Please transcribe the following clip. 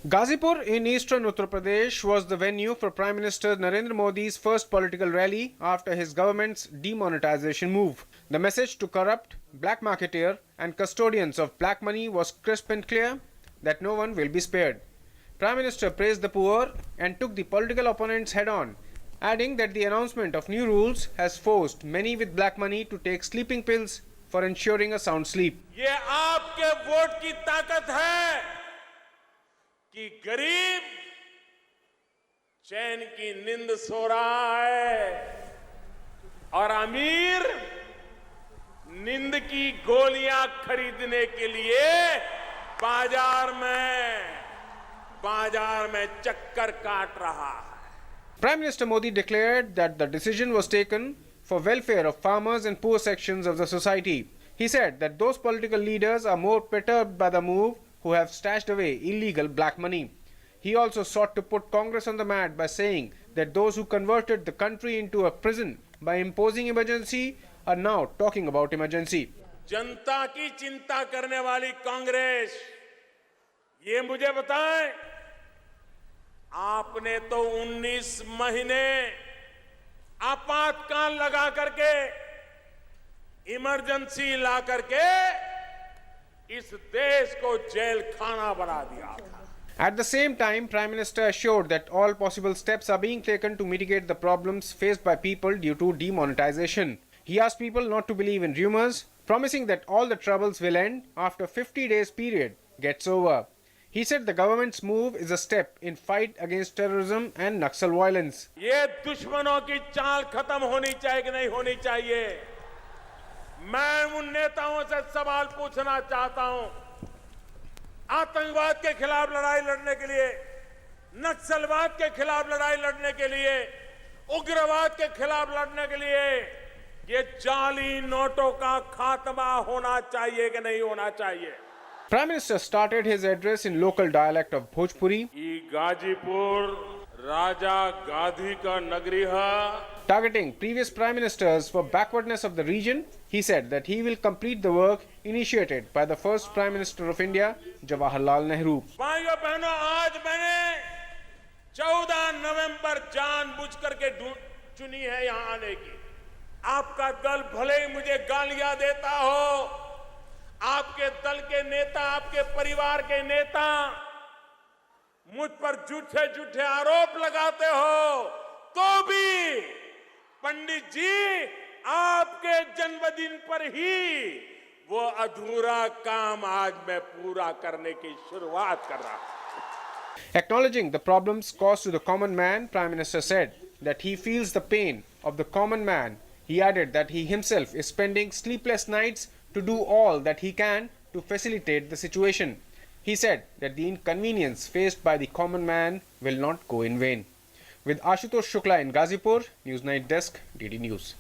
Ghazipur in eastern Uttar Pradesh was the venue for Prime Minister Narendra Modi's first political rally after his government's demonetization move. The message to corrupt, black marketeer and custodians of black money was crisp and clear that no one will be spared. Prime Minister praised the poor and took the political opponents head on, adding that the announcement of new rules has forced many with black money to take sleeping pills for ensuring a sound sleep. ये आपके vote की ताकत है कि गरीब चैन की नींद सो रहा है और अमीर नींद की गोलियां खरीदने के लिए बाजार में चक्कर काट रहा है. Prime Minister Modi declared that the decision was taken for welfare of farmers and poor sections of the society. He said that those political leaders are more perturbed by the move who have stashed away illegal black money. He also sought to put Congress on the mat by saying that those who converted the country into a prison by imposing emergency are now talking about emergency. जनता की चिंता करने वाली कांग्रेस, ये मुझे बताएं, आपने तो 19 महीने आपातकाल लगा करके, इमरजेंसी ला करके इस देश को जेल खाना बना दिया था. At the same time, Prime Minister assured that all possible steps are being taken to mitigate the problems faced by people due to demonetization. He asked people not to believe in rumors, promising that all the troubles will end after 50 days period gets over. He said the government's move is a step in fight against terrorism and Naxal violence. ये दुश्मनों की चाल खत्म होनी चाहिए कि नहीं होनी चाहिए? मैं उन नेताओं से सवाल पूछना चाहता हूं. आतंकवाद के खिलाफ लड़ाई लड़ने के लिए, नक्सलवाद के खिलाफ लड़ाई लड़ने के लिए, उग्रवाद के खिलाफ लड़ने के लिए ये जाली नोटों का खात्मा होना चाहिए कि नहीं होना चाहिए? Prime Minister started his address in local dialect of Bhojpuri, Ghazipur राजा गांधी का नगरी है. targeting previous prime ministers for backwardness of the region. He said that he will complete the work initiated by the first Prime Minister of India, Jawaharlal Nehru. भाइयों बहनों, आज मैंने 14 नवंबर जानबूझ करके चुनी है यहां आने की. आपका दल भले ही मुझे गालियां देता हो, आपके दल के नेता, आपके परिवार के नेता मुझ पर झूठे झूठे आरोप लगाते हो, तो भी पंडित जी आपके जन्मदिन पर ही वो अधूरा काम आज मैं पूरा करने की शुरुआत कर रहा हूं. Acknowledging the problems caused to the common man, Prime Minister said that he feels the pain of the common man. He added that he himself is spending sleepless nights to do all that he can to facilitate the situation. He said that the inconvenience faced by the common man will not go in vain. With Ashutosh Shukla in Ghazipur, Newsnight Desk, DD News.